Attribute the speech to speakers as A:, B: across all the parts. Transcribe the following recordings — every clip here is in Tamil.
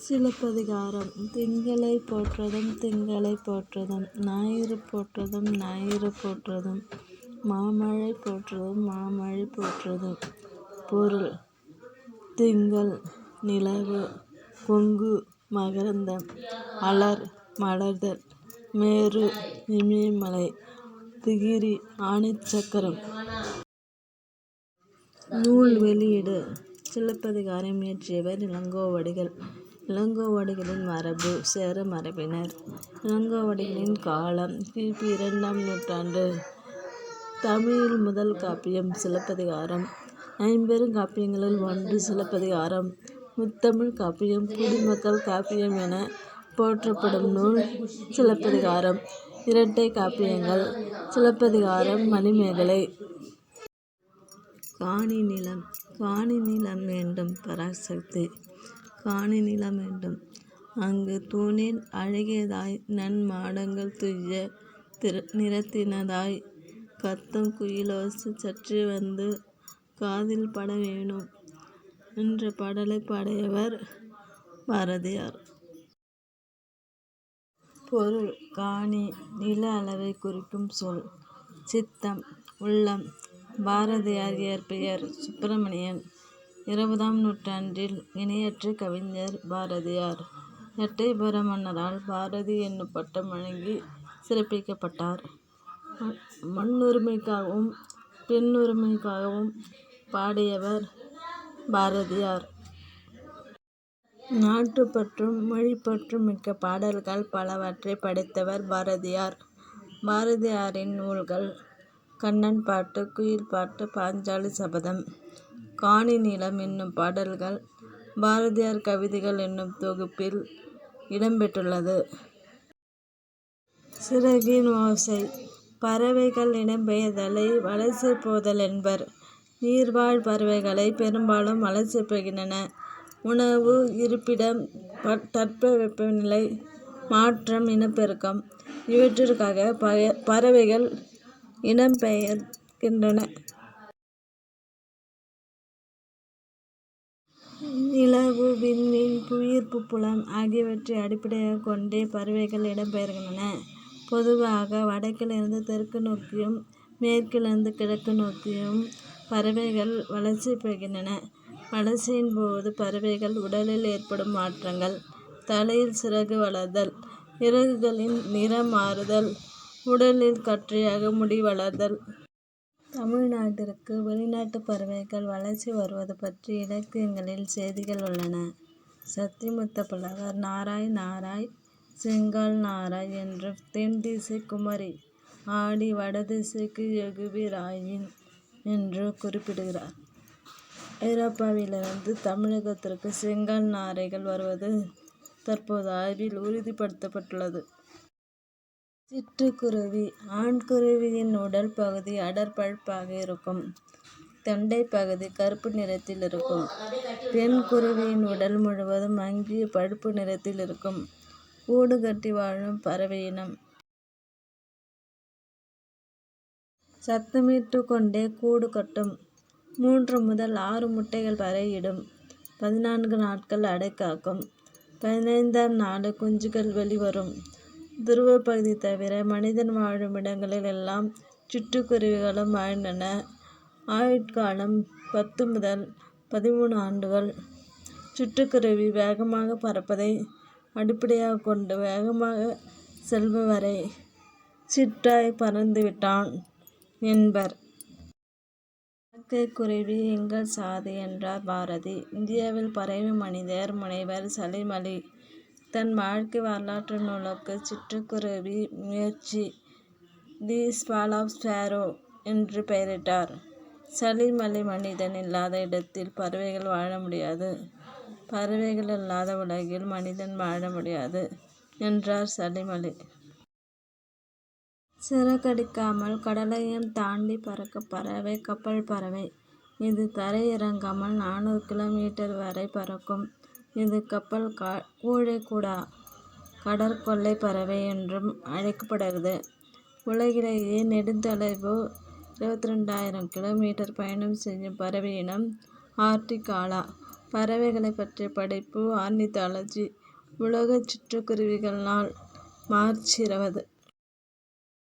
A: சிலப்பதிகாரம். திங்களை போற்றதும் திங்களை போற்றதும் ஞாயிறு போற்றதும் ஞாயிறு போற்றதும் மாமழை போற்றதும் மாமழை போற்றதும். பொருள்: திங்கள், நிலவு, கொங்கு, மகரந்தம், அலர், மலர்தல், மேரு, இமயமலை, திகிரி, ஆணைச்சக்கரம். நூல் வெளியீடு: சிலப்பதிகாரம் இயற்றியவர் இளங்கோவடிகள். இளங்கோவடிகளின் மரபு: சேர மரபினர். இளங்கோவடிகளின் காலம்: கி.பி. 2ஆம் நூற்றாண்டு. தமிழில் முதல் காப்பியம் சிலப்பதிகாரம். ஐம்பெருங் காப்பியங்களுள் ஒன்று சிலப்பதிகாரம். முத்தமிழ் காப்பியம், குடிமக்கள் காப்பியம் என போற்றப்படும் நூல் சிலப்பதிகாரம். இரட்டை காப்பியங்கள்: சிலப்பதிகாரம், மணிமேகலை. காணி நிலம். காணி நிலம் வேண்டும் பராசக்தி. காணி நிலம் வேண்டும். அங்கு தூணில் அழகியதாய் நன்மாடங்கள் துய்ய நிறத்தினதாய் கத்தும் குயிலோசை சற்றே வந்து காதில் பட வேணும் என்ற பாடலை பாடியவர் பாரதியார். பொருள்: காணி நில அளவை குறிக்கும் சொல். சித்தம், உள்ளம். பாரதியார் இயற்பெயர் சுப்பிரமணியன். 20ஆம் நூற்றாண்டில் இணையற்ற கவிஞர் பாரதியார். எட்டயபுர மன்னரால் பாரதி என்னும் பட்டம் வழங்கி சிறப்பிக்கப்பட்டார். மண்ணுரிமைக்காகவும் பெண்ணுரிமைக்காகவும் பாடியவர் பாரதியார். நாட்டுப்பற்றும் மொழிப்பற்றும் மிக்க பாடல்கள் பலவற்றை படைத்தவர் பாரதியார். பாரதியாரின் நூல்கள்: கண்ணன் பாட்டு, குயில் பாட்டு, பாஞ்சாலி சபதம். காணி நிலம் என்னும் பாடல்கள் பாரதியார் கவிதைகள் என்னும் தொகுப்பில் இடம்பெற்றுள்ளது. சிறகின் ஓசை. பறவைகள் இடம்பெயர்தலை வலசை போதல் என்பர். நீர்வாழ் பறவைகளை பெரும்பாலும் வலசை போகின்றன. உணவு, இருப்பிடம், தட்பவெப்பநிலை மாற்றம், இனப்பெருக்கம் இவற்றிற்காக பறவைகள் இடம்பெயர்கின்றன. நிலவு, விண்மீன், புவியீர்ப்புப் புலம் ஆகியவற்றை அடிப்படையாகக் கொண்டே பறவைகள் இடம்பெயர்கின்றன. பொதுவாக வடக்கிலிருந்து தெற்கு நோக்கியும் மேற்கிலிருந்து கிழக்கு நோக்கியும் பறவைகள் வலசை போகின்றன. வலசையின் போது பறவைகள் உடலில் ஏற்படும் மாற்றங்கள்: தலையில் சிறகு வளர்தல், இறகுகளின் நிறம் மாறுதல், உடலில் கற்றையாக முடி வளர்தல். தமிழ்நாட்டிற்கு வெளிநாட்டு பறவைகள் வலசை வருவது பற்றி இலக்கியங்களில் செய்திகள் உள்ளன. சத்திமுத்த புலவர் நாராய் நாராய் செங்கால் நாராய் என்றும் தென்திசை குமரி ஆடி வடதிசைக்கு எகுவிராயின் என்று குறிப்பிடுகிறார். ஐரோப்பாவிலிருந்து தமிழகத்திற்கு செங்கால் நாரைகள் வருவது தற்போது ஆய்வில் உறுதிப்படுத்தப்பட்டுள்ளது. சிட்டுக்குருவி. ஆண்குருவியின் உடல் பகுதி அடர் பழுப்பாக இருக்கும். தொண்டை பகுதி கருப்பு நிறத்தில் இருக்கும். பெண் குருவியின் உடல் முழுவதும் மங்கிய பழுப்பு நிறத்தில் இருக்கும். கூடு கட்டி வாழும் பறவை இனம். சத்தமிட்டு கொண்டே கூடு கட்டும். 3 முதல் 6 முட்டைகள் வரை இடும். 14 நாட்கள் அடை காக்கும். 15ஆம் நாள் குஞ்சுகள் வெளிவரும். துருவப்பகுதி தவிர மனிதன் வாழும் இடங்களில் எல்லாம் சிட்டுக்குருவிகளும் வாழ்கின்றன. ஆயுட்காலம் 10 முதல் 13 ஆண்டுகள். சிட்டுக்குருவி வேகமாக பறப்பதை அடிப்படையாக கொண்டு வேகமாக செல்பவரை சிட்டாய் பறந்துவிட்டான் என்பர். இறக்கைக்குருவி எங்கள் சாதி என்றார் பாரதி. இந்தியாவில் பறவை மனிதர். முனைவர் சலீம் அலி தன் வாழ்க்கை வரலாற்று நூலுக்கு சிட்டுக்குருவி முயற்சி தி ஃபால் ஆஃப் ஸ்பேரோ என்று பெயரிட்டார். சலீம் அலி மனிதன் இல்லாத இடத்தில் பறவைகள் வாழ முடியாது, பறவைகள் இல்லாத உலகில் மனிதன் வாழ முடியாது என்றார் சலீம் அலி. சிறகடிக்காமல் கடலையும் தாண்டி பறக்கும் பறவை கப்பல் பறவை. இது தரையிறங்காமல் 400 கிலோமீட்டர் வரை பறக்கும். இது கப்பல் கூழைக்குடா கடற்கொள்ளை பறவை என்றும் அழைக்கப்படுகிறது. உலகிலேயே நெடுந்தொலைவு 22,000 கிலோமீட்டர் பயணம் செய்யும் பறவை இனம் ஆர்டிக் ஆலா. பறவைகளை பற்றிய படைப்பு ஆர்னித்தாலஜி. உலக சிட்டுக்குருவிகள் நாள் மார்ச் 20.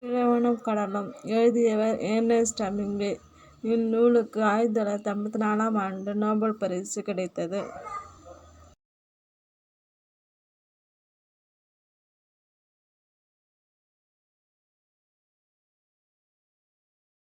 A: நிலவும் கடலும். எழுதியவர் ஏர்னெஸ்ட் ஹெமிங்வே. இந்நூலுக்கு 1954 நோபல் பரிசு கிடைத்தது.